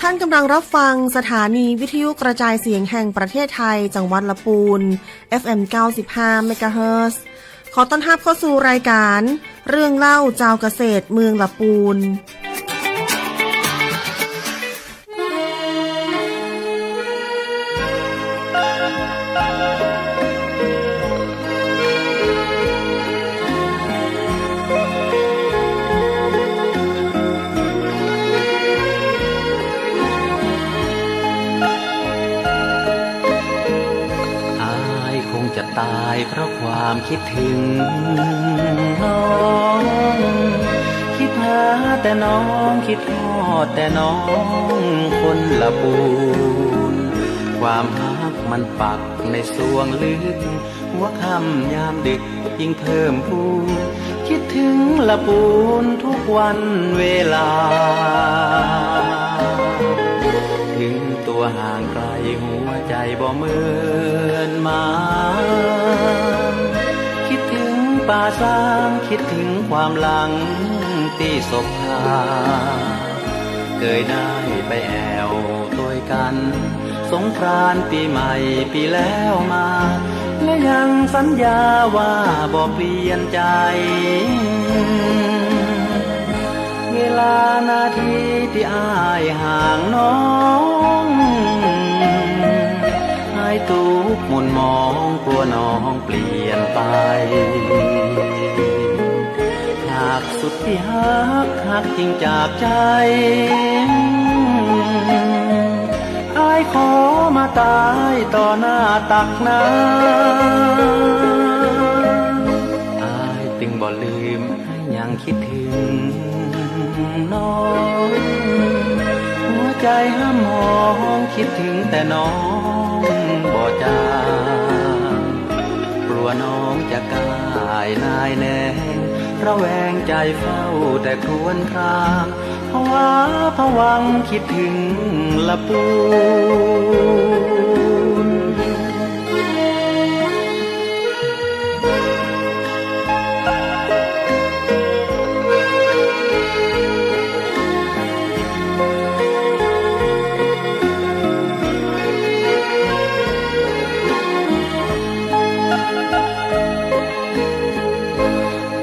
ท่านกำลังรับฟังสถานีวิทยุกระจายเสียงแห่งประเทศไทยจังหวัดละปูน FM 95 เมกะเฮิรตซ์ขอต้อนรับเข้าสู่รายการเรื่องเล่าเจ้าเกษตรเมืองละปูนตายเพราะความคิดถึงน้อง คิดหาแต่น้องคิดทอดแต่น้องคนละปูนความรักมันปักในสวงลึกหัวค่ำยามดึกยิ่งเพิ่มพูนคิดถึงละปูนทุกวันเวลาถึงตัวห่างไกลหัวใจบ่เหมือนมาคิดถึงป่าสางคิดถึงความหลังที่ศพพาเคยได้ไปแอวตัวยกันสงกรานต์ปีใหม่ปีแล้วมาและยังสัญญาว่าบ่เปลี่ยนใจเวลานาทีที่อ้ายห่างน้องให้ทุกข์หม่นมองกลัวน้องเปลี่ยนไปหากสุดที่หักจริงจากใจอ้ายขอมาตายต่อหน้าตักน้ำอ้ายจึงบ่ลืมให้ยังคิดถึงน้องหัวใจห้ามมองคิดถึงแต่น้องบ่จางกลัวน้องจะกายนายแน่ระแวงใจเฝ้าแต่ครวญครางภาวะผวังคิดถึงละปูน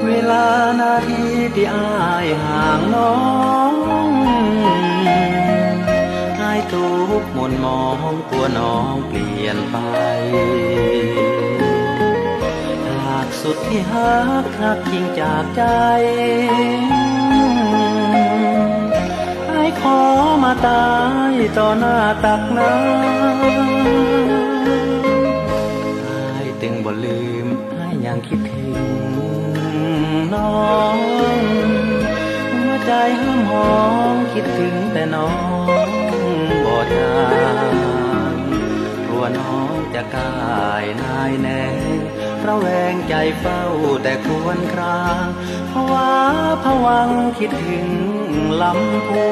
เวลานาทีที่อ้ายห่างน้องอ้ายทุกข์หม่นมองกลัวน้องเปลี่ยนไปหากสุดที่หักจริงจากใจอ้ายขอมาตายต่อหน้าตักน้ำอ้ายจึงบ่ลืมอ้ายยังคิดถึงน้องหัวใจห้ามหองคิดถึงแต่น้องบ่จางกลัวน้องจะกายนายแน่ระแวงใจเฝ้าแต่ครวญครางภาวะผวังคิดถึงลำพู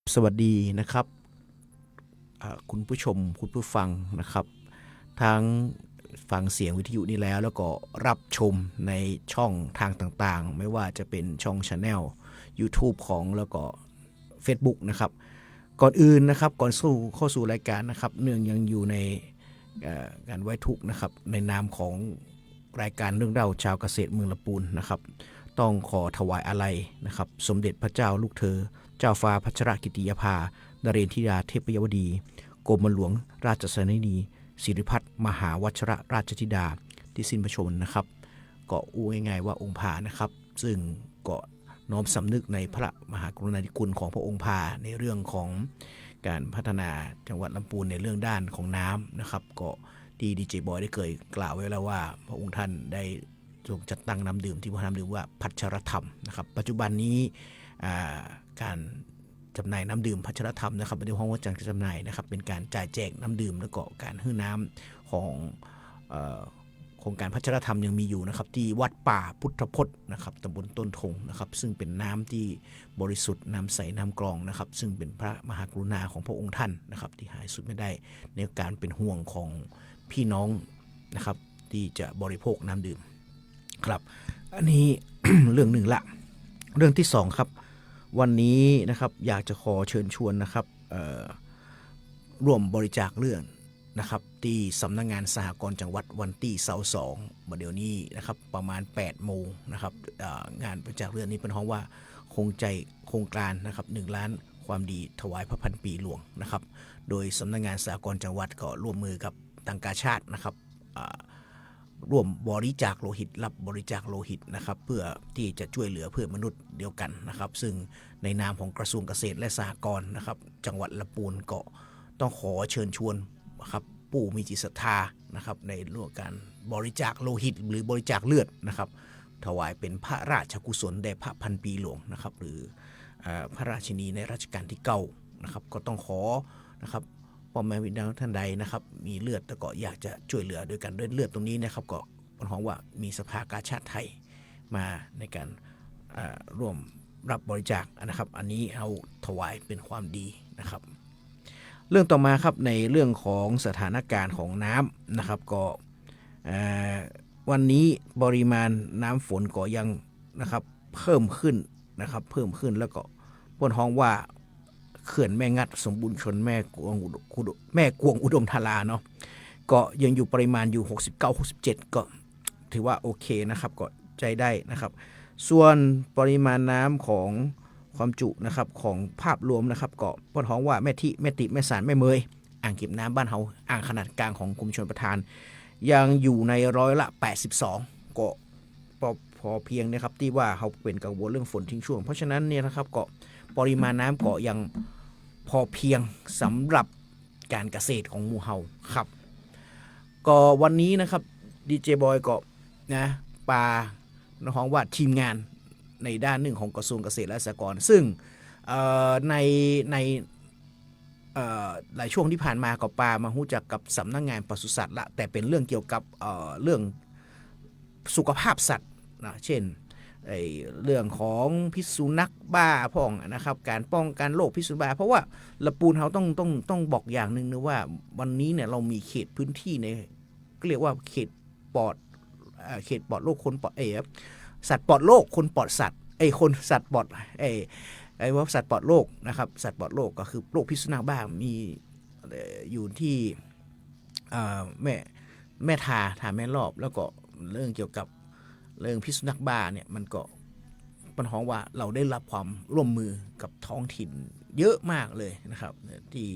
นสวัสดีนะครับคุณผู้ชมคุณผู้ฟังนะครับทั้งฟังเสียงวิทยุนี้แล้วก็รับชมในช่องทางต่างๆไม่ว่าจะเป็นช่อง Channel YouTube ของแล้วก็ Facebook นะครับก่อนอื่นนะครับก่อนเข้าสู่รายการนะครับเนื่องยังอยู่ในการไว้ทุกข์นะครับในนามของรายการเรื่องเล่าชาวเกษตรเมืองละปูนนะครับต้องขอถวายอาลัยนะครับสมเด็จพระเจ้าลูกเธอเจ้าฟ้าพัชรกิติยาภานเรนทิยาเทพยวดีกรมหลวงราชสนนีสิริพัฒน์มหาวัชรราชธิดาที่สิ้นพระชนม์นะครับก็อู้ง่ายๆว่าองค์พานะครับซึ่งก็น้อมสำนึกในพระมหากรุณาธิคุณของพระองค์พาในเรื่องของการพัฒนาจังหวัดลำพูนในเรื่องด้านของน้ำนะครับก็ดีเจบอยได้เคยกล่าวไว้แล้วว่าพระองค์ท่านได้ทรงจัดตั้งน้ำดื่มที่พระนามดื่มว่าพัชรธรรมนะครับปัจจุบันนี้การจำหน่ายน้ำดื่มพัชรธรรมนะครับในห้องวัดจังจำหน่ายนะครับเป็นการจ่ายแจกน้ำดื่มแล้วก็การให้น้ำของโครงการพัชรธรรมยังมีอยู่นะครับที่วัดป่าพุทธพจน์นะครับตำบลต้นทงนะครับซึ่งเป็นน้ำที่บริสุทธิ์น้ำใสน้ำกรองนะครับซึ่งเป็นพระมหากรุณาของพระองค์ท่านนะครับที่หายสุดไม่ได้ในการเป็นห่วงของพี่น้องนะครับที่จะบริโภคน้ำดื่มครับ อันนี้ เรื่องหนึ่งละเรื่องที่สองครับวันนี้นะครับอยากจะขอเชิญชวนนะครับร่วมบริจาคเลือดนะครับที่สำนักงานสหกรณ์จังหวัดวันที่เสาร์2เดี๋ยวนี้นะครับประมาณ8 โมงนะครับงานบริจาคเลือดนี้เป็นห้องว่าโครงการนะครับ1 ล้านความดีถวายพระพันปีหลวงนะครับโดยสำนักงานสหกรณ์จังหวัดก็ร่วมมือกับทางการชาตินะครับร่วมบริจาคโลหิตรับบริจาคโลหิตนะครับเพื่อที่จะช่วยเหลือเพื่อนมนุษย์เดียวกันนะครับซึ่งในนามของกระทรวงเกษตรและสหกรณ์นะครับจังหวัดลำพูนก็ต้องขอเชิญชวนนะครับผู้มีจิตศรัทธานะครับในเรื่องการบริจาคโลหิตหรือบริจาคเลือดนะครับถวายเป็นพระราชกุศลแด่พระพันปีหลวงนะครับหรือพระราชินีในรัชกาลที่9นะครับก็ต้องขอนะครับพ่อแม่พี่น้องท่านใดนะครับมีเลือดแต่ก็อยากจะช่วยเหลือโดยกันด้วยเลือดตรงนี้นะครับก็เป็นของว่ามีสภากาชาดไทยมาในการร่วมรับบริจาคนะครับอันนี้เอาถวายเป็นความดีนะครับเรื่องต่อมาครับในเรื่องของสถานการณ์ของน้ำนะครับก็วันนี้ปริมาณน้ำฝนก็ยังนะครับเพิ่มขึ้นนะครับเพิ่มขึ้นแล้วก็บนห้องว่าเขื่อนแม่งัดสมบูรณ์ชนแม่กวงอุดมธาราเนาะก็ยังอยู่ปริมาณอยู่69-67ก็ถือว่าโอเคนะครับก็ใจได้นะครับส่วนปริมาณน้ำของความจุนะครับของภาพรวมนะครับก็บนห้องว่าแม่ทิแม่ติแม่สารแม่เมยอ่างเก็บน้ำบ้านเฮาอ่างขนาดกลางของกรมชลประทานยังอยู่ใน82%ก็พอเพียงนะครับที่ว่าเขาเป็นกังวลเรื่องฝนทิ้งช่วงเพราะฉะนั้นเนี่ยนะครับก็ปริมาณน้ำก็ยังพอเพียงสำหรับการเกษตรของหมู่เฮาครับก็วันนี้นะครับดีเจบอยก็นะปาน้องว่าทีมงานในด้านหนึ่งของกระทรวงเกษตรและสหกรณ์ซึ่งในหลายช่วงที่ผ่านมาก็ปามารู้จักกับสำนักงานปศุสัตว์ละแต่เป็นเรื่องเกี่ยวกับเรื่องสุขภาพสัตว์นะเช่นเรื่องของพิษสุนัขบ้าพ่องนะครับการป้องกันโรคพิษสุนัขบ้าเพราะว่าละปูนเขาต้องบอกอย่างหนึ่งนะว่าวันนี้เนี่ยเรามีเขตพื้นที่ในเรียกว่าเขตปลอดโรคคนปลอดสัตว์ปลอดโรคคนปลอดสัตว์คนสัตว์ปลอดว่าสัตว์ปลอดโรคนะครับสัตว์ปลอดโรคก็คือโรคพิษสุนัขบ้ามีอยู่ที่แม่ทาแม่รอบแล้วก็เรื่องเกี่ยวกับเรื่องพิษสุนัขบ้าเนี่ยมันก็ปัญหาว่าเราได้รับความร่วมมือกับท้องถิ่นเยอะมากเลยนะครับที่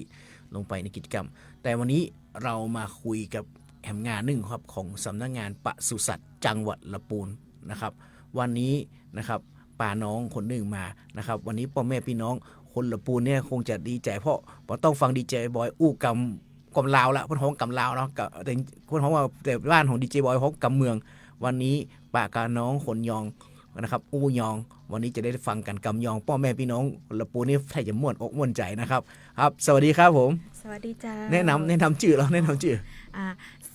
ลงไปในกิจกรรมแต่วันนี้เรามาคุยกับแหมงานหนึ่งครับของสำนักงานปศุสัตว์จังหวัดลำพูนนะครับวันนี้นะครับป้าน้องคนหนึ่งมานะครับวันนี้พ่อแม่พี่น้องคนลำพูนเนี่ยคงจะดีใจเพราะต้องฟังดีเจบอยอู้กำลาวละพ้นห้องกำลาวเนาะแต่พ้นห้องว่าแต่บ้านของดีเจบอยห้องกำเมืองวันนี้ป้ากาน้องคนยองนะครับอู้ยองวันนี้จะได้ฟังกันกำยองพ่อแม่พี่น้องละปูนี่ถ้าจะม่วนอกม่วนใจนะครับครับสวัสดีครับผมสวัสดีจ้าแนะนำชื่อเราแนะนำชื่อ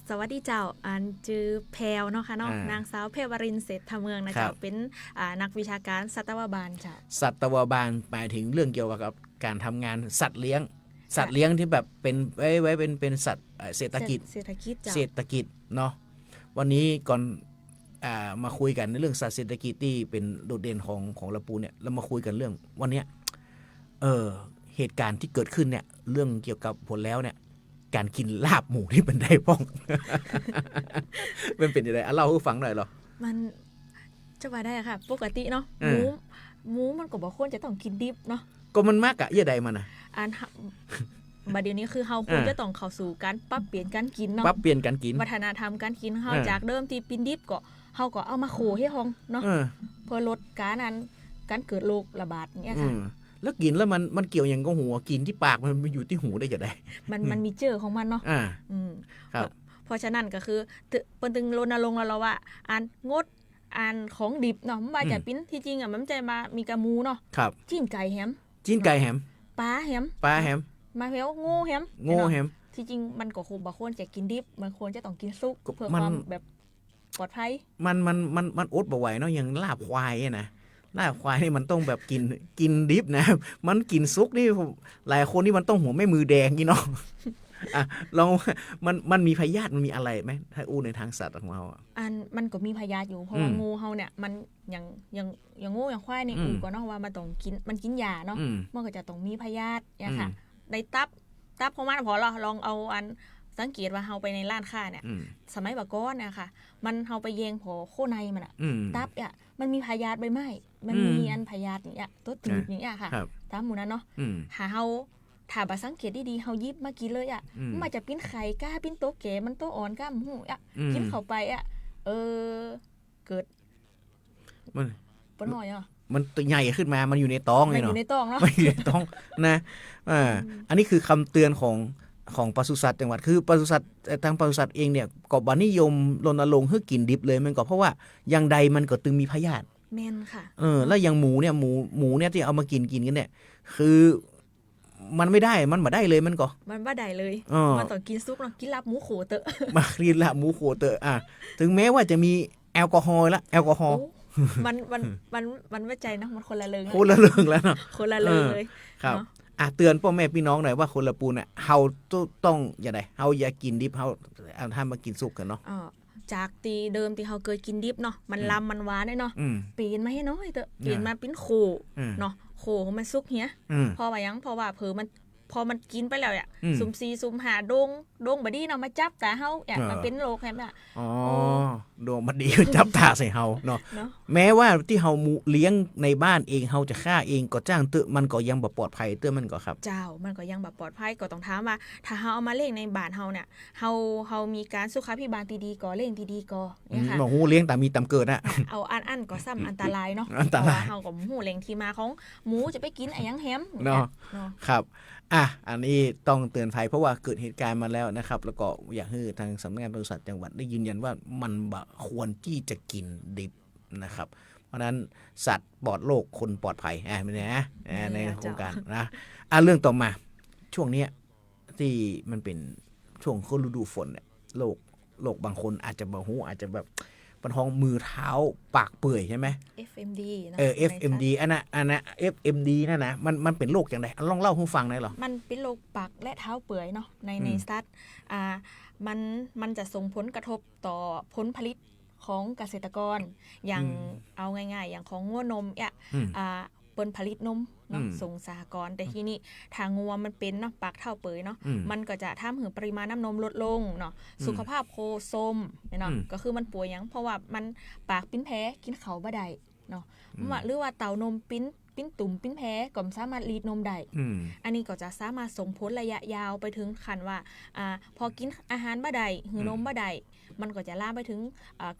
สวัสดีเจ้าอันจือแพรวเนาะค่ะเนาะนางสาวเพรวรินเศรษฐเมืองนะเจ้าเป็นนักวิชาการสัตวบาลเจ้าสัตวบาลหมายถึงเรื่องเกี่ยวกับการทำงานสัตว์เลี้ยงที่แบบเป็นไว้เป็นสัตว์เศรษฐกิจเนาะวันนี้ก่อนมาคุยกันในเรื่องสัตว์เศรษฐกิจที่เป็นโดดเด่นของละปูเนี่ยเรามาคุยกันเรื่องวันนี้เหตุการณ์ที่เกิดขึ้นเนี่ยเรื่องเกี่ยวกับผลแล้วเนี่ยการกินลาบหมูที่เป็นได้ป้อง เป็นยังไงเล่าให้ฟังหน่อยหรอมันจะว่าได้ค่ะปกติเนาะหมูมันก็บอกคนจะต้องกินดิบเนาะก็มันมากอะเยอะใดมันอะบัดเดี๋ยวนี้คือเฮาควรจะต้องเข้าสู่การปรับเปลี่ยนการกินเนาะวัฒนธรรมการกินเฮาจากเดิมที่กินดิบก็เฮาก็เอามาโขให้ห้องเนาะเพื่อลดการเกิดโรคระบาดเนี่ยค่ะแล้วกินแล้วมันเกี่ยวอย่างก็หัวกินที่ปากมันอยู่ที่หูได้จะได้มันมีเจือของมันเนาะครับเพราะฉะนั้นก็คือเปิ้นตึงรณรงค์แล้วว่างดของดิบเนาะมันว่าจะปิ้นที่จริงอ่ะมันจะมามีกระมูเนาะจิ้นไก่แฮมปลาแฮมมาเฮลโง่แฮมที่จริงมันก็คงบ่ควรจะกินดิบมันควรจะต้องกินสุกเพื่อความแบบปลอดภัยมันอดบ่ไหวเนาะอย่างลาบควายนะลาบควายนี่มันต้องแบบกินดิบนะมันกินซุกนี่หลายคนนี่มันต้องหัวไม่มือแดงนี่เนาะ ลองมันมีพยาธิมันมีอะไรไหมถ้าอู้ในทางสัตว์ของเรามันก็มีพยาธิอยู่เพราะว่างูเฮาเนี่ยมันอย่างงูอย่างควายนี่ก็เนาะว่ามันต้องกินมันกินยาเนาะมันก็จะต้องมีพยาธิเนี่ยค่ะในตับของมันพอลองเอาสังเกตว่าเฮาไปในร้านค้าเนี่ยสมัยก่อนเนี่ยค่ะมันเฮาไปแยงพอโคในมันตับเนี่ยมันมีพยาธิใบไม้มันมีพยาธิเนี่ยตัวตืดอย่างเงี้ยค่ะตามหมู่นั้นเนาะหาเฮาถ้าบ่สังเกตดีๆเฮายิบมากินเลยมันจะปิ้นไข่ก้าปิ้นโตแก่มันโตอ่อนก้าหูกินเข้าไปเกิดมันปนหน่อยมันตัวใหญ่ขึ้นมามันอยู่ในท้องเลยเนาะมันอยู่ในท้องเนาะมันอยู่ในท้องนะอันนี้คือคำเตือนของปศุสัตว์จังหวัดคือปศุสัตว์ทางปศุสัตว์เองเนี่ยก็บ่นิยมรณรงค์ให้กินดิบเลยมันก็เพราะว่าอย่างใดมันก็ตึงมีพยาธิแม่นค่ะแล้วอย่างหมูเนี่ยที่เอามากินกันเนี่ยคือมันไม่ได้มันบ่ได้เลยมันก็มันบ่ได้เลยมันต้องกินซุปเนาะกินลาบหมูโขเตอะมากินลาบหมูโขเตอะถึงแม้ว่าจะมีแอลกอฮอล์มันไม่ใจนะมันคนละเรื่องแล้วเนาะคนละเรื่องเลยครับเตือนพ่อแม่พี่น้องหน่อยว่าคนละปูนเฮาต้องอย่าได้เฮาอย่ากินดิบเฮาถ้ามากินสุกกันเนาะจากตีเดิมที่เฮาเคยกินดิบเนาะมันลำมันหวานเนาะเปลี่ยนมาให้น้อยเถอะเปลี่ยนมาเป็นโคเนาะโคมันสุกเหี้ยเพราะว่าเผลอมันพอมันกินไปแล้วสุ่ม4สุ่ม5ดงบ่ดีเนาะมาจับตาเฮามันเป็นโรคแฮมโดนบ่ดีจับตาใส่เฮาเนาะแม้ว่าที่เฮาเลี้ยงในบ้านเองเฮาจะฆ่าเองก็จ้างตึมันก็ยังบ่ปลอดภัยมันก็ครับเจ้ามันก็ยังบ่ปลอดภัยก็ต้องถามว่าถ้าเฮาเอามาเลี้ยงในบ้านเฮาเนี่ยเฮามีการสุขาภิบาลดีๆก็เลี้ยงดีๆก็เนี่ยค่ะบ่ฮู้เลี้ยงตามมีตามเกิดเอาอันก็ซ้ำอันตรายเนาะเพราะว่าเฮาก็ฮู้แหล่งที่มาของหมูจะไปกินหยังแฮมเนาะครับอันนี้ต้องเตือนภัยเพราะว่าเกิดเหตุการณ์มาแล้วนะครับแล้วก็อยากให้ทางสำนักงานปศุสัตว์จังหวัดได้ยืนยันว่ามันบ่ควรที่จะกินดิบนะครับเพราะนั้นสัตว์ปลอดโรคคนปลอดภัยไม่ได้นะในโครงการนะเรื่องต่อมาช่วงนี้ที่มันเป็นช่วงฤดูฝนเนี่ยโรคบางคนอาจจะบ่ฮู้อาจจะแบบปันห้องมือเท้าปากเปื่อยใช่ไหม FMD นะFMD อันน่ะ FMD นั่นนะมันเป็นโรคอย่างไรลองเล่าให้ฟังได้หรอมันเป็นโรคปากและเท้าเปื่อยเนาะในสัตว์มันจะส่งผลกระทบต่อผลผลิตของเกษตรกรอย่างเอาง่ายๆอย่างของงัวนมผลผลิตนมเนาะส่งสหกรณ์แต่ทีนี้ทางงัวมันเป็นเนาะปากเท้าเปื่อยเนาะมันก็จะทำให้ปริมาณน้ำนมลดลงเนาะสุขภาพโคโซมเนาะก็คือมันป่วยหยังเพราะว่ามันปากปิ้นแพ้กินเขาบ่ได้เนาะหรือว่าเต้านมปิ้นตุ่มปิ้นแพ้ก็สามารถรีดนมได้อันนี้ก็จะสามารถส่งผลระยะยาวไปถึงขั้นว่าพอกินอาหารบ่ได้หือนมบ่ได้มันก็จะลามไปถึง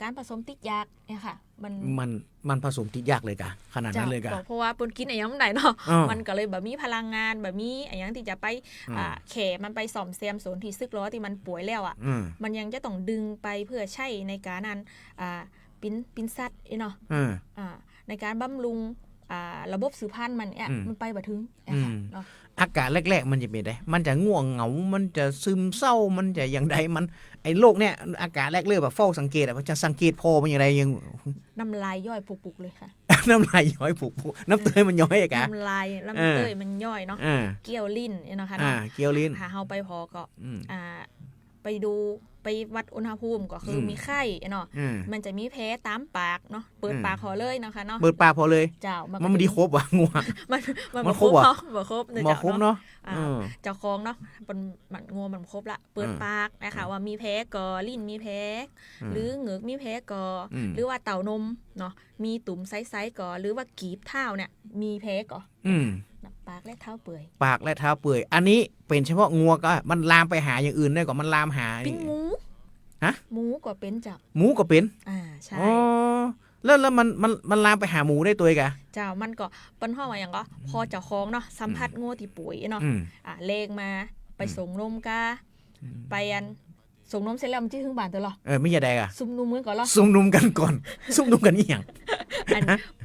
การผสมติดยากเนี่ยค่ะมันผสมติดยากเลยกะขนาดนั้นเลยกะเพราะว่าปนกินอย่างมันได้เนาะมันก็เลยแบบมีพลังงานแบบมีอย่างที่จะไปแขมันไปซ่อมแซมส่วนที่ซึกล้อที่มันป่วยแล้วมันยังจะต้องดึงไปเพื่อใช้ในการนั้นปิ้นสัตว์เนาะในการบำรุงระบบสืบพันธุ์มันไปบ่ถึงเนาะอากาศแรกๆมันจะเป็นไงมันจะง่วงเหงามันจะซึมเศร้ามันจะอย่างใดมันไอ้โรคเนี่ยอากาศแรกเลยแบบเฝ้าสังเกตมันจะสังเกตพอมันอย่างไรยังน้ำลายย่อยปุกๆเลยค่ะน้ำลายย่อยปุกน้ำเตยมันย่อยอะกะน้ำลายเตยมันย่อยเนาะเกี่ยวลิ้นนะคะเกี่ยวลิ้นหาเฮาไปพอก็ไปวัดอุณหภูมิก็คือมีไข้เนาะมันจะมีแพ้ตามปากเนาะเปิดปากพอเลยนะคะเนาะเปิดปากพอเลยเจ้ามันไม่ดีครบว่ะงัวมันครบเนาะบ่ครบเนาะเจ้าของเนาะมันงัวมันครบละเปิดปากนะคะว่ามีแพ้ก็ลิ้นมีแพ้หรือเหงือกมีแพ้ก็หรือว่าเต้านมเนาะมีตุ่มไซส์ๆก็หรือว่ากีบเท้าเนี่ยมีแพ้ก็ปากและเท้าเปื่อยปากและเท้าเปื่อยอันนี้เป็นเฉพาะงัวก็มันลามไปหาอย่างอื่นได้ก็มันลามหาเป็นหมูหมูก็เป็นจ้ะหมูก็เป็นใช่แล้วมันลามไปหาหมูได้ตัวอีกะเจ้ามันก็เปิ้นฮ้อว่าหยังก็พอเจ้าของเนาะสัมผัสงัวที่ป่วยเนาะเลงมาไปส่งนมกาไปส่งนมเสร็จแล้วมันสิถึงบ้านตัวหรอไม่อย่าได้อ่ะซุ่มนมกันก่อนเหรอซุ่มนมกันก่อนซุ่มนมกันอีหยัง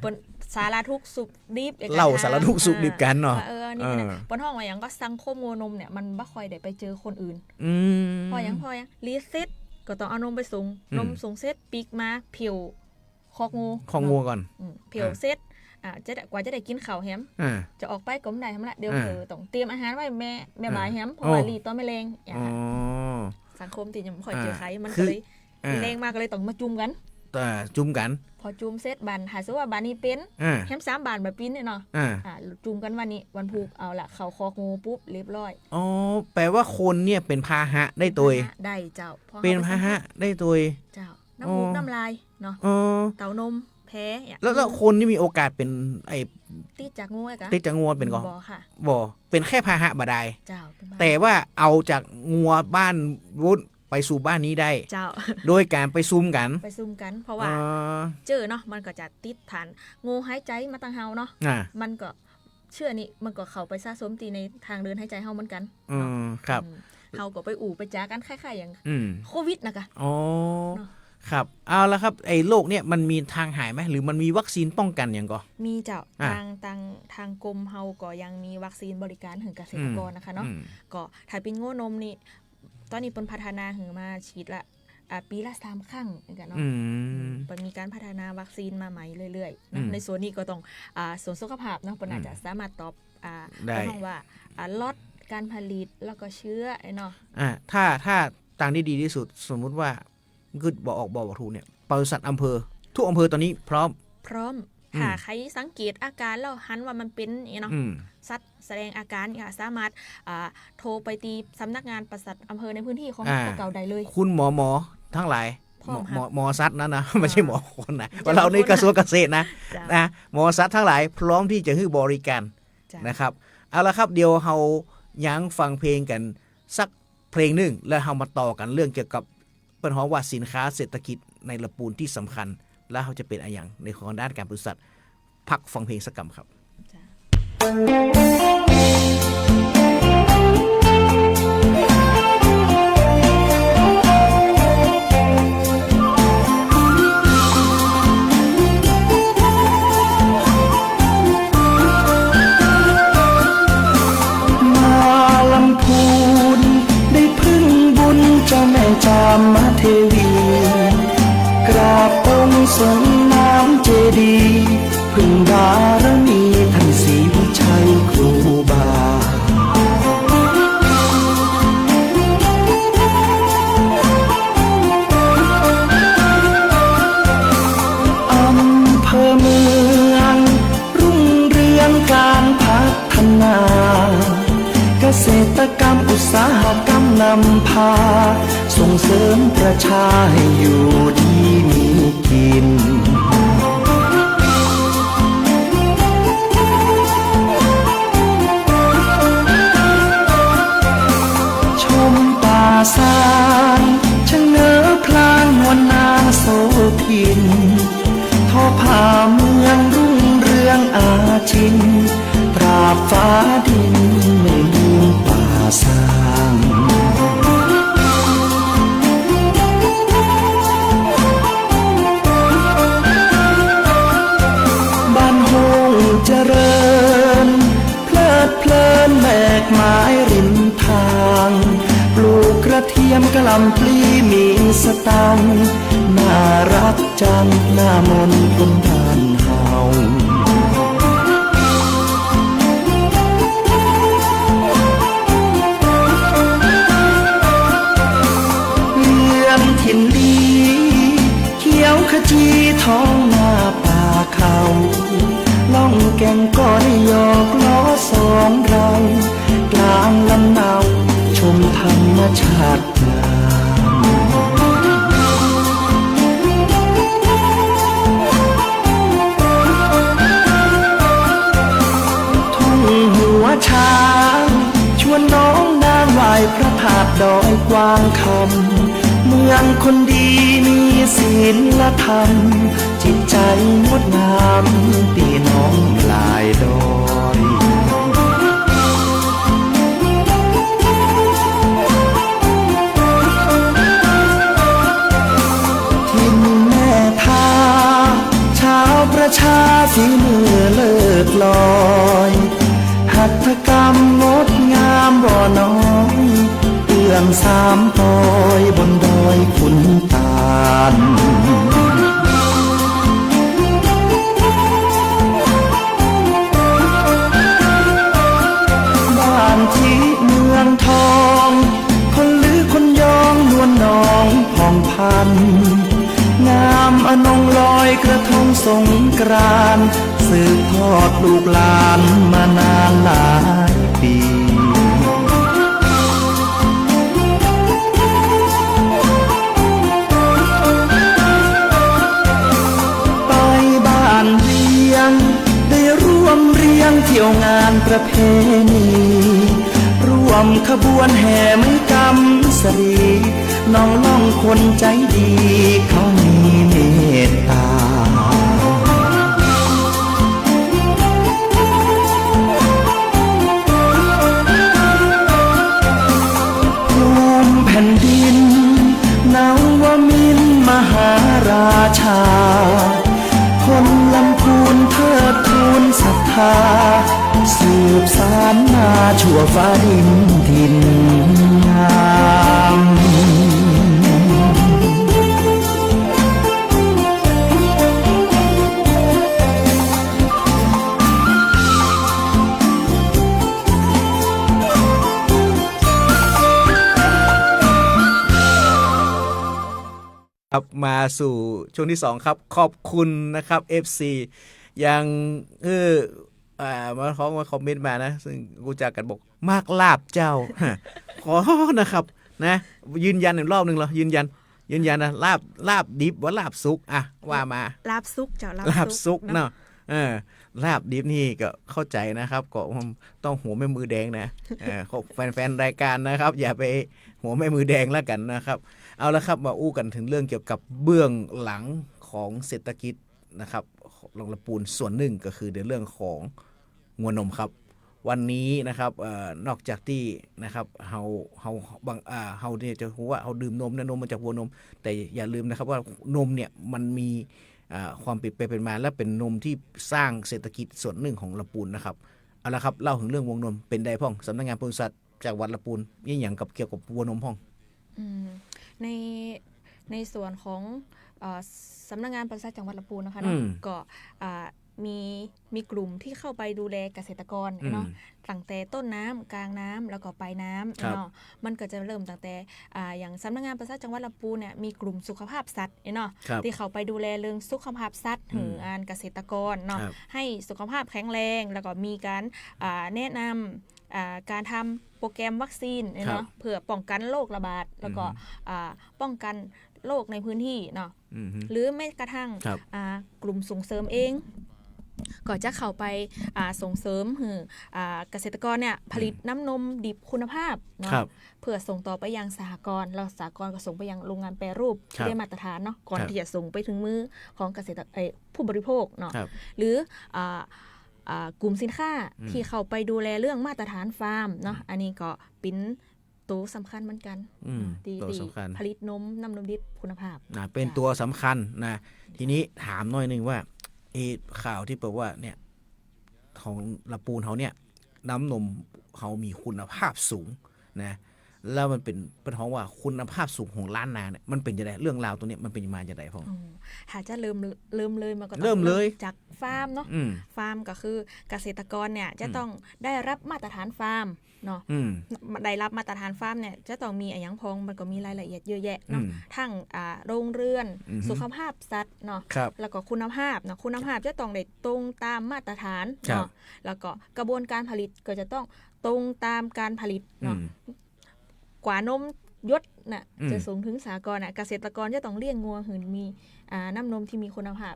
เปิ้นสารทุกสุขดิบเล่าสารทุกสุขดิบกันเนาะนี่เปิ้นฮ้อว่าหยังก็สังคมงัวนมเนี่ยมันบ่ค่อยได้ไปเจอคนอื่นพอหยังรีเซ็ตก็ต้องเอานมไปส่งนมส่งเซ็ตปีกมาผิวคอกงูก่อนผิวเซ็ต กว่าจะได้กินข้าวแฮมจะออกไปก็ไม่ได้ทำละเดี๋ยวต้องเตรียมอาหารไว้แม่บายแฮมเพราะว่าลีต้อไม่แรงสังคมที่ยังไม่ค่อยเจอใครมันก็เลยแรงมากก็เลยต้องมาจุ่มกันพอจุ่มเสร็จบันหาซื้อว่าบานนี้เป็นแฮม3 บาทแบบปิ้นเนี่ยเนาะจุ่มกันวันนี้วันพุธเอาละเขาคองูปุ๊บเรียบร้อยอ๋อแปลว่าคนเนี่ยเป็นพาหะได้ตัวได้เจ้าเป็นพาหะได้ตัวเจ้าน้ำมูกน้ำลายเนาะเต้านมแพ้แล้วคนนี่มีโอกาสเป็นไอ้ติดจากงูไงติดจากงูเป็นก่อนบ่เป็นแค่พาหะบ่ได้เจ้าแต่ว่าเอาจากงูบ้านวุ้นไปสู่บ้านนี้ได้เจ้าโดยการไปซุ่มกันเพราะว่าเจอเนาะมันก็จะติดฐานงูหายใจมาตั้งเฮาเนาะมันก็เชื่อนี่มันก็เข้าไปสะสมตีในทางเดินหายใจเฮาเหมือนกันครับเฮาก็ไปอู่ไปจ้ากันคล้ายๆอย่างโควิดนะคะอ๋อครับเอาละครับไอ้โรคเนี่ยมันมีทางหายไหมหรือมันมีวัคซีนป้องกันอย่างก็มีเจ้าทางกรมเฮาก็ยังมีวัคซีนบริการถึงเกษตรกรนะคะเนาะก็ถ้าเป็นงูนมนี่ตอนนี้เปิ้นพัฒนาถึงมาฉีดละปีละ3 ครั้งกันเนาะมีการพัฒนาวัคซีนมาใหม่เรื่อยๆนะในส่วนนี้ก็ต้องส่วนสุขภาพเนาะเปิ้นอาจจะสามารถตอบได้ว่าลดการผลิตแล้วก็เชื้อเนาะถ้าทางที่ดีที่สุดสมมุติว่าคือบอกถูกเนี่ยปศุสัตว์อำเภอทุกอำเภอตอนนี้พร้อมถ้าใครสังเกตอาการแล้วหันว่ามันเป็นเนาะสัตว์แสดงอาการสามารถโทรไปตีสำนักงานปศุสัตว์อำเภอในพื้นที่ของเก่าได้เลยคุณหมอทั้งหลายหมอสัตว์นะไม่ใช่หมอคนนะว่าเราในกระทรวงเกษตรนะหมอสัตว์ทั้งหลายพร้อมที่จะให้บริการนะครับเอาละครับเดี๋ยวเรายังฟังเพลงกันสักเพลงนึงแล้วเรามาต่อกันเรื่องเกี่ยวกับปัญหาว่าสินค้าเศรษฐกิจในละปูนที่สำคัญแล้วเขาจะเป็นอะไรอย่างในของด้านการปศุสัตว์พักฟังเพลงสักกำครับมาลำพูนได้พึ่งบุญเจ้าแม่จามเทวีกราบองค์ทรงน้ำเจดีย์พึ่งบารมีท่านศรีวิชัยครูบาอำเภอเมืองรุ่งเรืองการพัฒนาเกษตรกรรมอุตสาหกรรมนำพาส่งเสริมประชาให้อยู่ดีมีกินชมป่าสานชะเง้อพลางนวลนางโสพินทอผ้าเมืองรุ่งเรืองอาชินปราบฟ้าดินไม่ลืมป่าสางบ้านโฮงเจริญเพลิดเพลินแบกไม้ริมทางปลูกกระเทียมกะหล่ำปลีมีสตังน่ารักจังหน้ามนต์คนบ้านเฮาถิ่นดีเขียวขจีท้องนาป่าเขาล่องแก่งก้อยหยอกล้อสองเรากลางลำเนาชมธรรมชาติงามทุ่งหัวช้างชวนน้องนางไหว้พระธาตุดอยกวางคำเมืองคนดีมีศีลธรรมจิตใจงดงามพี่น้องหลายดอยทินแม่ทาชาวประชาฝีมือเลิศลอยหัตถกรรมงดงามบ่น้อยเรื่องสามปอยบนดอยขุนตาล สงกรานต์สืบทอดลูกหลานมานานหลายปีไปบ้านเรียงได้ร่วมเรียงเที่ยวงานประเพณีร่วมขบวนแห่ไม้กำสรีน้องล่องคนใจดีเขามีเมตตาภูมิแผ่นดินนวมินทร์มหาราชาคนลำพูนเทิดทูนศรัทธาสืบสานมาชั่วฟ้าดินถิ่นงามมาสู่ช่วงที่2ครับขอบคุณนะครับ FC ยังมาเขามาคอมเมนต์มานะซึ่งกูจักกันบอกมากลาบเจ้า ขอนะครับนะยืนยันอีกรอบนึงเหรอยืนยันนะลาบดิบว่าลาบซุกอ่ะว่ามาลาบซุกเจ้าลาบซุกเนาะลาบดิบนี่ก็เข้าใจนะครับก็ต้องหัวแม่มือแดงนะแฟนๆรายการนะครับอย่าไปหัวแม่มือแดงแล้วกันนะครับเอาละครับมาอู้กันถึงเรื่องเกี่ยวกับเบื้องหลังของเศรษฐกิจนะครับลงละปูนส่วนหนึ่งก็คือในเรื่องของงัวนมครับวันนี้นะครับนอกจากที่นะครับเฮาเนี่ยจะรู้ว่าเฮาดื่มนมนะนมมาจากวัวนมแต่อย่าลืมนะครับว่านมเนี่ยมันมีความเป็นมาและเป็นนมที่สร้างเศรษฐกิจส่วนหนึ่งของละปูนนะครับเอาละครับเล่าถึงเรื่องวงนมเป็นใดพ่องสำนักงานปศุสัตว์จากวัดละปูนนี่อย่างกับเกี่ยวกับวัวนมพ่องในส่วนของสำนักงานปศุสัตว์จังหวัดลำพูนนะคะเนาะก็มีกลุ่มที่เข้าไปดูแลเกษตรกรเนาะตั้งแต่ต้นน้ำกลางน้ำแล้วก็ปลายน้ำเนาะมันก็จะเริ่มตั้งแต่อย่างสำนักงานปศุสัตว์จังหวัดลำพูนเนี่ยมีกลุ่มสุขภาพสัตว์เนาะที่เข้าไปดูแลเรื่องสุขภาพสัตว์หรืองานเกษตรกรเนาะให้สุขภาพแข็งแรงแล้วก็มีการแนะนำการทำโปรแกรมวัคซีนเนาะเพื่อป้องกันโรคระบาดแล้วก็ป้องกันโรคในพื้นที่เนาะหรือแม้กระทั่งกลุ่มส่งเสริมเองก็จะเข้าไปส่งเสริมเกษตรกรเนี่ยผลิตน้ำนมดิบคุณภาพเนาะเพื่อส่งต่อไปยังสหกรณ์แล้วสหกรณ์ก็ส่งไปยังโรงงานแปรรูปที่ได้มาตรฐานเนาะก่อนที่จะส่งไปถึงมือของเกษตรผู้บริโภคเนาะหรือกลุ่มสินค้าที่เข้าไปดูแลเรื่องมาตรฐานฟาร์มเนาะอันนี้ก็เป็นตัวสำคัญเหมือนกันตัวสำคัญผลิตน้ำนมดิบคุณภาพเป็นตัวสำคัญนะทีนี้ถามหน่อยนึงว่าข่าวที่บอกว่าเนี่ยของละปูนเขาเนี่ยน้ำนมเขามีคุณภาพสูงนะแล้วมันเป็นท้องว่าคุณภาพสูงของล้านนาเนี่ยมันเป็นยังไงเรื่องราวตัวนี้มันเป็นมาอย่างไรพ่อหาจะเริ่มเลยมันก็ต้องเริ่มเลยจากฟาร์มเนาะฟาร์มก็คือเกษตรกรเนี่ยจะต้องได้รับมาตรฐานฟาร์มเนาะได้รับมาตรฐานฟาร์มเนี่ยจะต้องมีอะไรอย่างพองมันก็มีรายละเอียดเยอะแยะเนาะทั้งโรงเรือนสุขภาพสัตว์เนาะแล้วก็คุณภาพเนาะคุณภาพจะต้องได้ตรงตามมาตรฐานเนาะแล้วก็กระบวนการผลิตก็จะต้องตรงตามการผลิตเนาะกว่านมยศน่ะจะส่งถึงสหกรณ์เกษตรกรจะต้องเลี้ยงงัวหืนมีน้ำนมที่มีคุณภาพ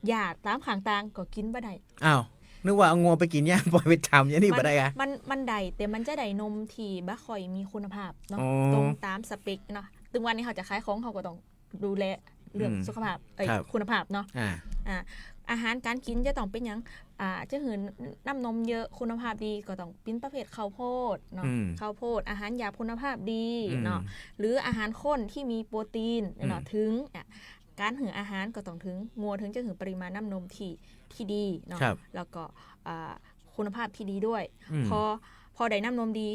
หยาดตามข้างต่างก็กินบ่ได้อ้าวนึกว่าเอางัวไปกินย่างปล่อยไปทำอย่างนี้บ่ได้อะมันได้แต่มันจะได้นมที่บ่ค่อยมีคุณภาพเนาะตรงตามสเปคเนาะถึงวันนี้เขาจะขายของเขาก็ต้องดูแลเรื่องสุขภาพคุณภาพเนาะอาหารการกินจะต้องเป็นอย่างจะหืนน้ำนมเยอะคุณภาพดีก็ต้องเป็นประเภทข้าวโพดเนาะข้าวโพดอาหารหยาบคุณภาพดีเนาะหรืออาหารข้นที่มีโปรตีนเนาะถึงการหืออาหารก็ต้องถึงงัวถึงจะหือปริมาณน้ำนมที่ดีเนาะแล้วก็คุณภาพที่ดีด้วยพอได้น้ำนมดี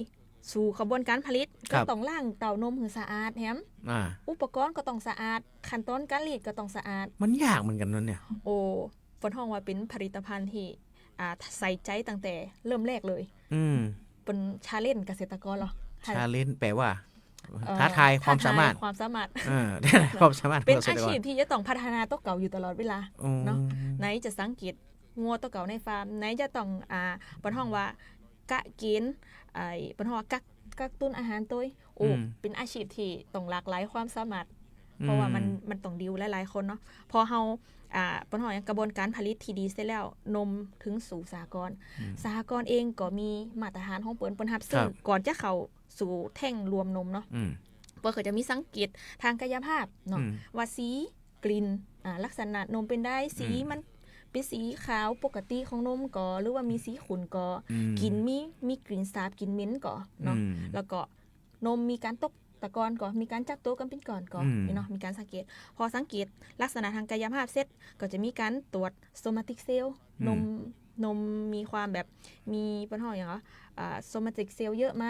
สู่กระบวนการผลิตก็ต้องล้างเต้านมให้สะอาดแถมอุปกรณ์ก็ต้องสะอาดขั้นตอนการรีดก็ต้องสะอาดมันยากเหมือนกันนั่นเนี่ยโอ้ฝนห้องว่าเป็นผลิตภัณฑ์ที่ใส่ใจตั้งแต่เริ่มแรกเลยเป็นชาเลนจ์เกษตรกรเหรอชาเลนจ์แปลว่า ท้าทายความสามารถความสามารถความสามารถ เป็นอาชีพที่จะต้องพัฒนาตัวเก่าอยู่ตลอดเวลาเนาะไหนจะสังเกตงัวตัวเก่าในฟาร์มไหนจะต้องปนห้องว่ากะกินปนห้องว่ากักตุนอาหารตัวโอ้เป็นอาชีพที่ต้องหลากหลายความสามารถเพราะว่ามันต้องดิวหลายๆคนเนาะพอเฮาปนห้องกระบวนการผลิตที่ดีเสร็จแล้วนมถึงสู่สหกรณ์เองก็มีมาตรฐานของเปิ้นรับซึ่งก่อนจะเข้าสู่แท่งรวมนมเนาะเปิ้นก็จะมีสังเกตทางกายภาพเนาะว่าสีกลิ่นลักษณะนมเป็นได้สีมันเป็นสีขาวปกติของนมก่อหรือว่ามีสีขุ่นก่อกินมีกลิ่นสาบกลิ่นเหม็นก่อเนาะแล้วก็นมมีการตกตะกอนก่อมีการจับตัวกันเป็นก่อนก่อนี่เนาะมีการสังเกตพอสังเกตลักษณะทางกายภาพเสร็จก็จะมีการตรวจโซมาติกเซลล์นมมีความแบบมีปัญหาอย่างโซมาติกเซลล์เยอะไหม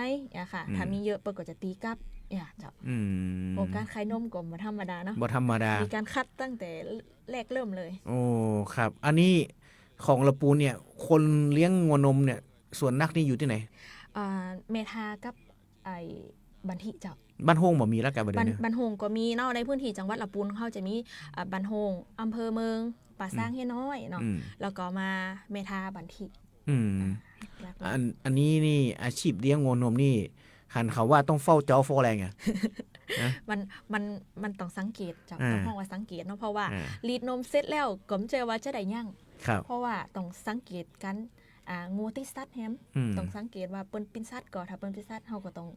ค่ะถ้ามีเยอะเปิ้นก็จะตีกลับเจ้าโอ้การคายนมก็บ่ธรรมดาเนาะบ่ธรรมดามีการคัดตั้งแต่แรกเริ่มเลยโอ้ครับอันนี้ของละปูนเนี่ยคนเลี้ยงงัวนมเนี่ยส่วนนักนี่อยู่ที่ไหนเมทากับบันทิเจ้าบ้านโฮงบ่มีแล้วกันบ่ได้บ้านโฮงก็มีเนาะในพื้นที่จังหวัดละปูนเขาจะมีบ้านโฮงอำเภอเมืองป่าสร้างเฮน้อยเนาะแล้วก็มาเมทาบันทิอันนี้นี่อาชีพเลี้ยงงัวนมนี่หันเขาว่าต้องเฝ้าเจ้าเฝ้าแรงอ่ะมันต้องสังเกตจากห้องว่าสังเกตเนาะเพราะว่ารีดนมเสร็จแล้วก็ไม่เจอว่าจะได้ยั่งเพราะว่าต้องสังเกตกันงูที่สัตว์แฮมต้องสังเกตว่าเปิ้นเป็นสัตว์ก่อนถ้าเปิ้นเป็นสัตว์เฮาก็ต้อง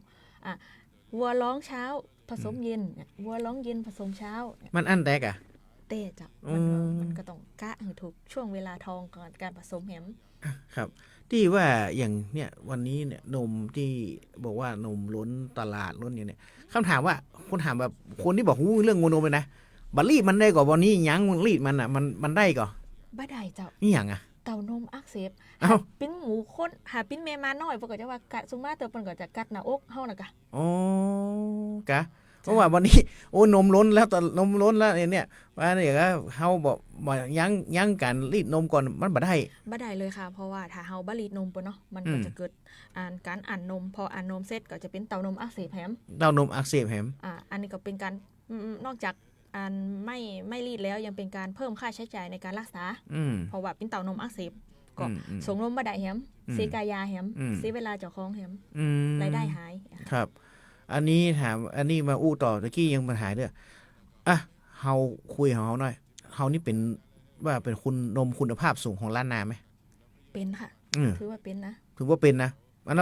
วัวร้องเช้าผสมเย็นวัวร้องเย็นผสมเช้ามันอันแตกอ่ะเต้จ้ะมันก็ต้องกะให้ถูกช่วงเวลาทองก่อนการผสมแฮมครับที่ว่าอย่างเนี่ยวันนี้เนี่ยนมที่บอกว่านมล้นตลาดล้นอย่างเนี่ยคำถามว่าคนถามแบบคนที่บอกหูเรื่องงัวนมเลยนะบัลลี่มันได้ก่อนวันนี้ยังมันรีดมันอ่ะมันได้ก่อนบ่ได้เจ้านี่อย่างอ่ะเต้านมอักเสบปิ้นหมูข้นหาปิ้นแม่มาน้อยปกติจะว่ากัดซุมาเตอเปิ้นก็จะกัดหน้าอกเฮาน่ะกะอ๋อกะเพราะว่าวันนี้โอ้นมล้นแล้วตอนนมล้นแล้วเนี่ยว่าเนี่ยก็เฮาบอกยั้งการรีดนมก่อนมันบ่ได้เลยค่ะเพราะว่าถ้าเฮาบ่รีดนมเปิ้นเนาะมันก็จะเกิดการอ่านนมพออ่านนมเสร็จก็จะเป็นเต้านมอักเสบแฮมเต้านมอักเสบแฮมอันนี้ก็เป็นการนอกจากไม่รีดแล้วยังเป็นการเพิ่มค่าใช้จ่ายในการรักษาเพราะว่าเป็นเต้านมอักเสบก็ส่งนมบ่ได้แฮมเสียกายาแฮมเสียเวลาเจ้าของแฮมรายได้หายครับอันนี้ถามอันนี้มาอู้ต่อตะกี้ยังปัญหาเด้อเฮาคุยของเฮาหน่อยเฮานี่เป็นว่าเป็นนมคุณภาพสูงของล้านนาไหมเป็นค่ะถือว่าเป็นนะถือว่าเป็นนะ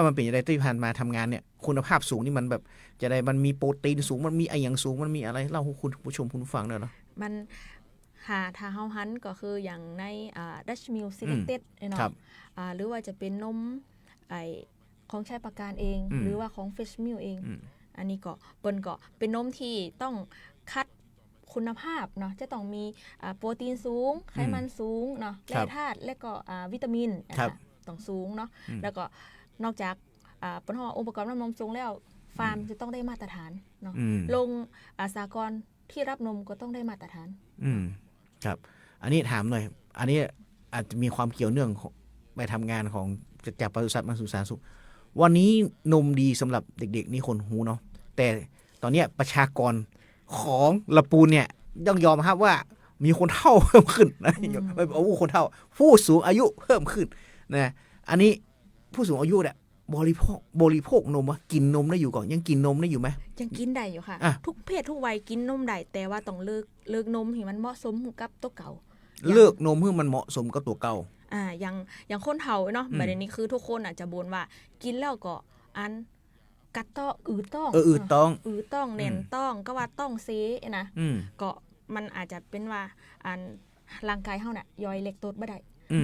มันเป็นอย่างไรที่ผ่านมาทำงานเนี่ยคุณภาพสูงนี่มันแบบจะได้มันมีโปรตีนสูงมันมีไออย่างสูงมันมีอะไรเล่าให้คุณผู้ชมคุณฟังหน่อยเนาะมันถ้าเฮาหันก็คืออย่างในDutch Mill Selected เนาะหรือว่าจะเป็นนมของชายประการเองหรือว่าของ Fresh Milk เองอันนี้ก็เปิ้นก็เป็นนมที่ต้องคัดคุณภาพเนาะจะต้องมีโปรตีนสูงไขมันสูงเนาะแร่ธาตุและก็วิตามินต้องสูงเนาะแล้วก็นอกจากเปิ้นว่าองค์ประกอบน้ำนมสูงแล้วฟาร์มจะต้องได้มาตรฐานเนาะลงสหกรณ์ที่รับนมก็ต้องได้มาตรฐานครับอันนี้ถามหน่อยอันนี้อาจจะมีความเกี่ยวเนื่องไปทำงานของจากปศุสัตว์มาสู่สาธารณสุขวันนี้นมดีสำหรับเด็กๆนี่คนหูเนาะแต่ตอนนี้ประชากรของละปูนเนี่ยต้องยอมครับว่ามีคนเฒ่าเพิ่มขึ้นนะไม่เอาคนเฒ่าผู้สูงอายุเพิ่มขึ้นนะอันนี้ผู้สูงอายุเนี่ยบริโภคนมวะกินนมได้อยู่ก่อนยังกินนมได้อยู่ไหมยังกินได้อยู่ค่ะทุกเพศทุกวัยกินนมได้แต่ว่าต้องเลิกนมให้มันเหมาะสมกับตัวเก่าเลิกนมให้มันเหมาะสมกับตัวเก่าอย่างคนเฒ่าเนาะประเด็นนี้คือทุกคนอาจจะบ่นว่ากินแล้วก็กัดต้องอืดต้องเน่นต้องก็ว่าต้องเซนะก็มันอาจจะเป็นว่าร่างกายเฮาน่ะย่อยเล็กโตดบ่ได้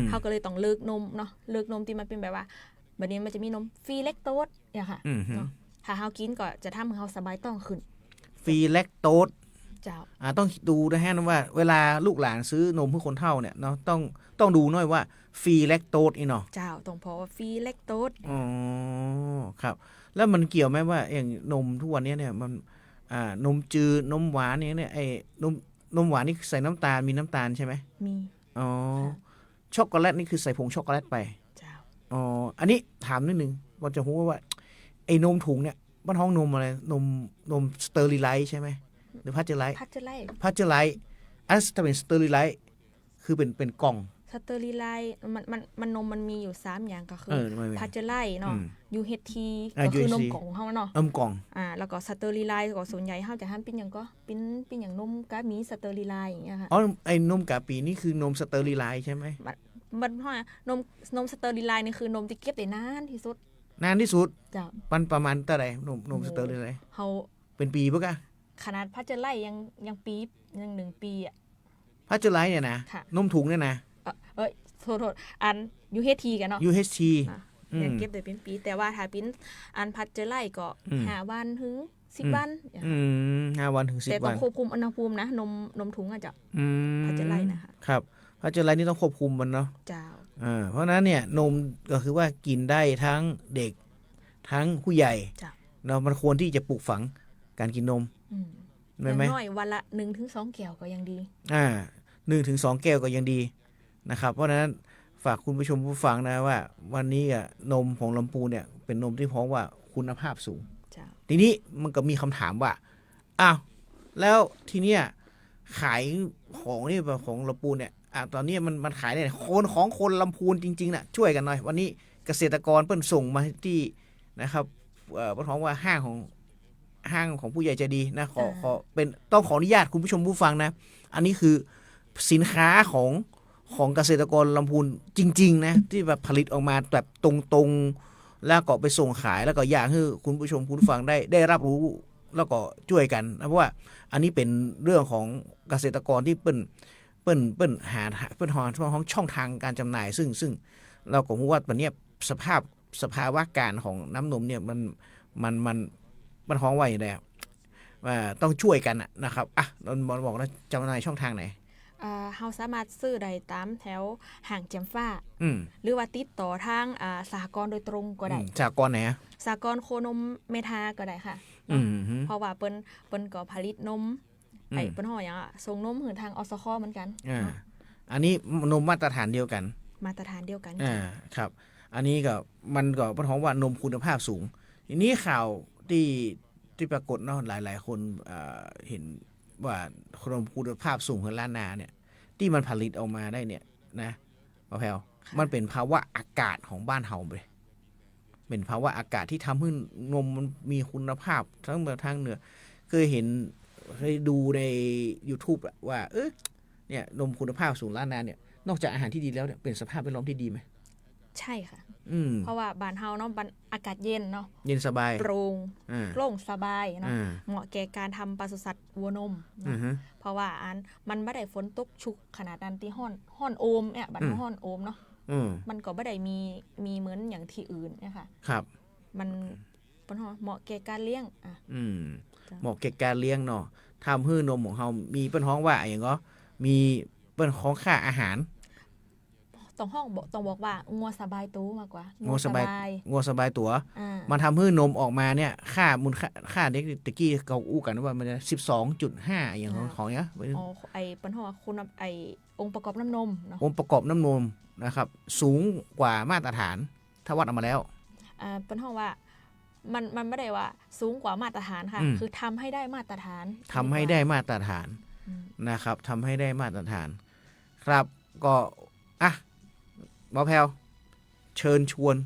เฮาก็เลยต้องเลิกนมเนาะเลิกนมที่มันเป็นแบบว่าบัดนี้มันจะมีนมฟรีแลคโตสค่ะเนาะถ้าเฮากินก็จะทำให้เฮาสบายต้องขึ้นฟรีแลคโตสเจ้าต้องดูนะฮะว่าเวลาลูกหลานซื้อนมให้คนเฒ่าเนี่ยเนาะต้องดูหน่อยว่าฟรีแลคโตสเนาะเจ้าต้องพอว่าฟรีแลคโตสอ๋อครับแล้วมันเกี่ยวไหมว่าอย่างนมทุกวันนี้เนี่ยมันนมจืดนมหวานเนี่ยไอ้นมหวานนี่ใส่น้ำตาลมีน้ำตาลใช่ไหมมีอ๋อช็อกโกแลตนี่คือใส่ผงช็อกโกแลตไปอ๋ออันนี้ถามนิดนึงว่าจะรู้ว่าไอ้นมถุงเนี่ย บ้านห้องนมอะไรนมสเตอริไลซ์ใช่ไหมหรือพัชเจอร์ไลท์อันถ้าเป็นสเตอริไลซ์คือเป็นกล่องสเตอริไลท์มันนมมันมีอยู่3อย่างก็คือพัชเจอร์ไลท์เนาะ UHT ก็คือนมกล่องของเฮาเนาะนมกล่องแล้วก็สเตอริไลท์ก็ส่วนใหญ่เฮาจะหั่นเป็นหยังก็เป็นหยังนมกะหมีสเตอริไลท์อย่างเงี้ยค่ะอ๋อไอ้นมกะปีนี่คือนมสเตอริไลท์ใช่ไหมมันเพราะนมสเตอริไลท์นี่คือนมที่เก็บได้นานที่สุดจ้ะมันประมาณเท่าไหร่นมสเตอริไลท์เฮาเป็นปีป่ะกะขนาดพัชเจอร์ไลท์ยังปียัง1ปีอ่ะพัชเจอร์ไลท์เนี่ยนะนมถุงเนี่ยนะโทษอัน UHT กันเนาะ UHT ยังเก็บได้เป็นปีแต่ว่าถ้าเป็นอันพัชเจอร์ไลท์ก็5วันถึง10วัน5วันถึง10วันแต่ต้องควบคุมอุณหภูมินะนมถุงอ่ะจ้ะพัชเจอร์ไลท์นะคะครับพัชเจอร์ไลท์นี่ต้องควบคุมมันเนาะจ้าเพราะนั้นเนี่ยนมก็คือว่ากินได้ทั้งเด็กทั้งผู้ใหญ่เนาะมันควรที่จะปลูกฝังการกินนมอย่างน้อยวันละ 1-2 แก้วก็ยังดี1-2 แก้วก็ยังดีนะครับเพราะฉะนั้นฝากคุณผู้ชมผู้ฟังนะว่าวันนี้นมของลำพูนเนี่ยเป็นนมที่พ้องว่าคุณภาพสูงทีนี้มันก็มีคำถามว่าอ้าวแล้วทีเนี้ยขายของนี่ของลำพูนเนี่ยตอนนี้มันขายได้คนลำพูนจริงๆน่ะช่วยกันหน่อยวันนี้เกษตรกรเปิ้นส่งมาที่นะครับพ้องว่าห้างของผู้ใหญ่ใจดีนะขอเป็นต้องขออนุญาตคุณผู้ชมผู้ฟังนะอันนี้คือสินค้าของเกษตรกรลำพูนจริงๆนะที่แบบผลิตออกมาแบบตรงๆแล้วก็ไปส่งขายแล้วก็อยากให้คุณผู้ชมผู้ฟังได้รับรู้แล้วก็ช่วยกันนะเพราะว่าอันนี้เป็นเรื่องของเกษตรกรที่เปิ้นหาช่องทางการจำหน่ายซึ่งเราก็รู้ว่าวันนี้สภาวะการของน้ำนมเนี่ยมันห้องไว้แล้วว่าต้องช่วยกันนะครับเราบอกนะจำหน่ายช่องทางไหนเฮาสามารถซื้อได้ตามแถวห้างแจ่มฟ้าหรือว่าติดต่อทางสหกรณ์โดยตรงก็ได้สหกรณ์ไหนสหกรณ์โคนมเมทาก็ได้ค่ะเพราะว่าเปิ้นก็ผลิตนมเปิ้นห่อหยังส่งนมถึงทางอสคเหมือนกันอันนี้นมมาตรฐานเดียวกันครับอันนี้ก็มันก็เปิ้นฮ้องว่านมคุณภาพสูงทีนี้ข่าวที่ปรากฏเนาะหลายๆคนเห็นว่านมคุณภาพสูงของล้านนาเนี่ยที่มันผลิตออกมาได้เนี่ยนะป้าแพวมันเป็นภาวะอากาศของบ้านเฮาเลยเป็นภาวะอากาศที่ทำให้นมมันมีคุณภาพทั้งแบบทางเหนือเคยดูใน YouTube ว่าเนี่ยนมคุณภาพสูงล้านนาเนี่ยนอกจากอาหารที่ดีแล้วเนี่ยเป็นสภาพแวดล้อมที่ดีไหมใช่ค่ะเพราะว่าบ้านเฮาเนาะอากาศเย็นเนาะเย็นสบายโปร่งสบายเนาะเหมาะแก่การทำปศุสัตว์วัวนมเพราะว่ามันไม่ได้ฝนตกชุกขนาดนั้นที่ห้อนโอมเนี่ยบ้านห้อนโอมเนาะมันก็ไม่ได้มีเหมือนอย่างที่อื่นนะคะครับมันเหมาะแก่การเลี้ยงเหมาะแก่การเลี้ยงเนาะทำให้นมของเฮามีเปิ้นฮ้องว่าอย่างก็มีเปิ้นฮ้องค่าอาหารต้องบอกว่างัวสบายตัวมากกว่างัวสบายตัวมันทำให้นมออกมาเนี่ยมูลค่าเด็กตะกี้เขาอู้กันว่ามัน 12.5 อย่างของเนี้ยไอ้ปัญหาคุณไอ้องค์ประกอบน้ำนมเนาะองค์ประกอบน้ำนมนะครับสูงกว่ามาตรฐานถ้าวัดออกมาแล้วปัญหาว่ามันไม่ได้ว่าสูงกว่ามาตรฐานค่ะคือทำให้ได้มาตรฐานนะครับทำให้ได้มาตรฐานครับก็หมอแพวเชิญชวน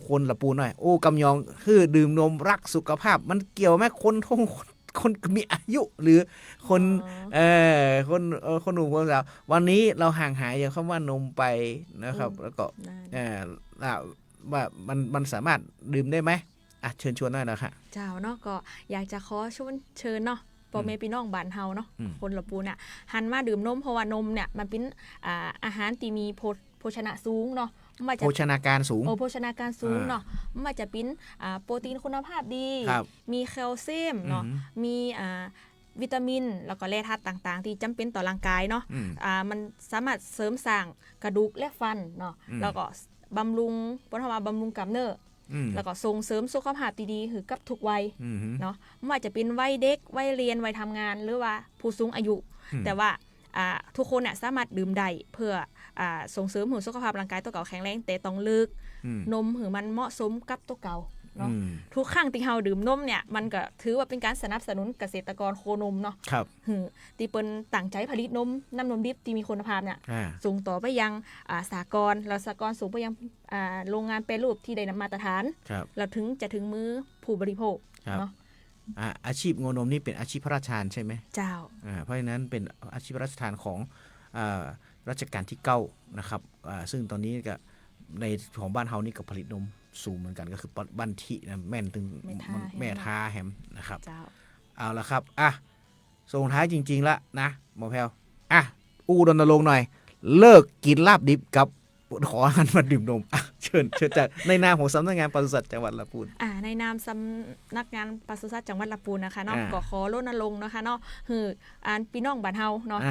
คนละปูนหน่อยโอ้กำยองคือดื่มนมรักสุขภาพมันเกี่ยวไหมคนมีอายุหรือคนหนุ่มคนสาววันนี้เราห่างหายจากคำว่านมไปนะครับแล้วก็ว่ามันสามารถดื่มได้ไหมเชิญชวนหน่อยนะคะเจ้าเนาะก็อยากจะขอชวนเชิญเนาะพ่อแม่พี่น้องบ้านเฮาเนาะคนละปูเนี่ยหันมาดื่มนมเพราะว่านมเนี่ยมันเป็นอาหารที่มีโภชนะสูงเนาะโภชนาการสูงโภชนาการสูงเนาะมันจะเป็นโปรตีนคุณภาพดีมีแคลเซียมเนาะมีวิตามินแล้วก็แร่ธาตุต่างๆที่จำเป็นต่อร่างกายเนาะมันสามารถเสริมสร้างกระดูกและฟันเนาะแล้วก็บำรุงกล้ามเนื้อแล้วก็ส่งเสริมสุขภาพดีๆคือกับทุกวัยเนาะไม่ว่าจะเป็นวัยเด็กวัยเรียนวัยทำงานหรือว่าผู้สูงอายุแต่ว่าทุกคนเนี่ยสามารถดื่มได้เพื่อส่งเสริมสุขภาพร่างกายตัวเก่าแข็งแรงแต่ต้องเลือกนมหือมันเหมาะสมกับตัวเก่า เนาะทุกครั้งที่เฮาดื่มนมเนี่ยมันก็ถือว่าเป็นการสนับสนุนเกษตรกรโคนมเนาะครับที่เปิ้นตั้งใจผลิตน้ำนมดิบที่มีคุณภาพเนี่ยส่งต่อไปยังสหกรณ์แล้วสหกรณ์ส่งไปยังโรงงานแปรรูปที่ได้นำมาตรฐานแล้วถึงจะถึงมือผู้บริโภคเนาะอาชีพโงนมนี่เป็นอาชีพพระราชทานใช่ไหมเจ้าเพราะฉะนั้นเป็นอาชีพพระราชทานของรัชกาลที่9นะครับซึ่งตอนนี้ก็ในของบ้านเฮานี่ก็ผลิตนมสูงเหมือนกันก็คือบ้านทินะแม่นถึงแม่ทาแฮมนะครับเอาละครับส่งท้ายจริงๆละนะหมอแพลวรณรงค์หน่อยเลิกกินลาบดิบกับขอหันมาดื่มนมเชิญจากในนามของสำนักงานปศุสัตว์จังหวัดลำพูนในนามสำนักงานปศุสัตว์จังหวัดลำพูนนะคะเนาะก็ขอรณรงค์นะคะเนาะคือพี่น้องบ้านเฮาเนาะ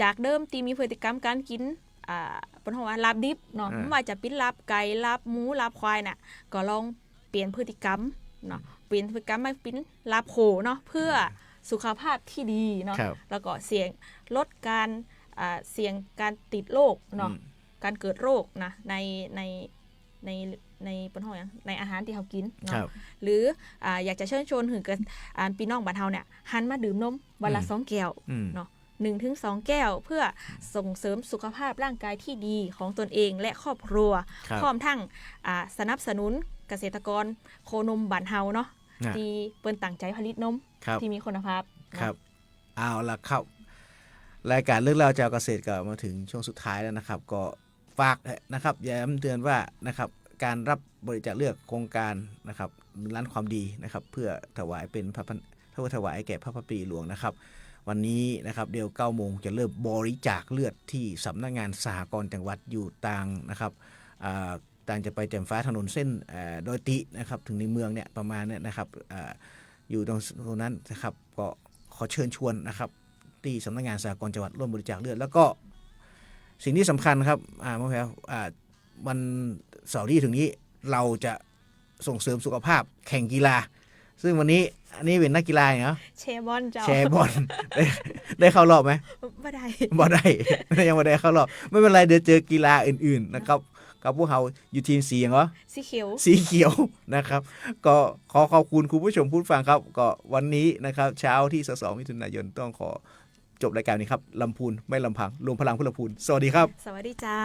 จากเดิมที่มีพฤติกรรมการกินเป็นว่าลาบดิบเนาะไม่ว่าจะเป็นลาบไก่ลาบหมูลาบควายน่ะก็ลองเปลี่ยนพฤติกรรมเนาะเปลี่ยนพฤติกรรมมาเป็นลาบโคเนาะเพื่อสุขภาพที่ดีเนาะแล้วก็เสี่ยงลดการเสี่ยงการติดโรคเนาะการเกิดโรคนะในเป็นห้องในอาหารที่เขากินเนาะหรืออยากจะเชิญชวนถึงกับพี่น้องบ้านเฮาเนี่ยหันมาดื่มนมวันละ2 แก้วเนาะ1-2 แก้วเพื่อส่งเสริมสุขภาพร่างกายที่ดีของตนเองและครอบครัวพร้อมทั้งสนับสนุนเกษตรกรโคนมบ้านเฮาเนาะที่เปิ้นตั้งใจผลิตนมที่มีคุณภาพครับเอาล่ะครับรายการเรื่องราวชาวเกษตรก็มาถึงช่วงสุดท้ายแล้วนะครับก็ฝากนะครับย้ำเตือนว่านะครับการรับบริจาคเลือดโครงการนะครับร้านความดีนะครับเพื่อถวายเป็นพระถวายแก่พระพันปีหลวงนะครับวันนี้นะครับเดี๋ยว 9 โมงจะเริ่มบริจาคเลือดที่สำนักงานสหกรณ์จังหวัดอยู่ต่างนะครับต่างจะไปแจ่มฟ้าถนนเส้นดอยตินะครับถึงในเมืองเนี่ยประมาณเนี่ยนะครับอยู่ตรงนั้นนะครับก็ขอเชิญชวนนะครับที่สำนักงานสหกรณ์จังหวัดร่วมบริจาคเลือดแล้วก็สิ่งที่สำคัญครับมะแพรววันเสาร์ที่ถึงนี้เราจะส่งเสริมสุขภาพแข่งกีฬาซึ่งวันนี้อันนี้เป็นนักกีฬาเนาะแชร์บอลจ้าแชร์บอลได้เข้ารอบไหมบ่ได้ยังไม่ได้เข้ารอบไม่เป็นไรเดี๋ยวเจอกีฬาอื่นๆนะครับกับพวกเราอยู่ทีมสีเหรอสีเขียวนะครับก็ขอขอบคุณคุณผู้ชมผู้ฟังครับก็วันนี้นะครับเช้าที่2 มิถุนายนต้องขอจบรายการนี้ครับลำพูนไม่ลำพังรวมพลังเพื่อลำพูนสวัสดีครับสวัสดีเจ้า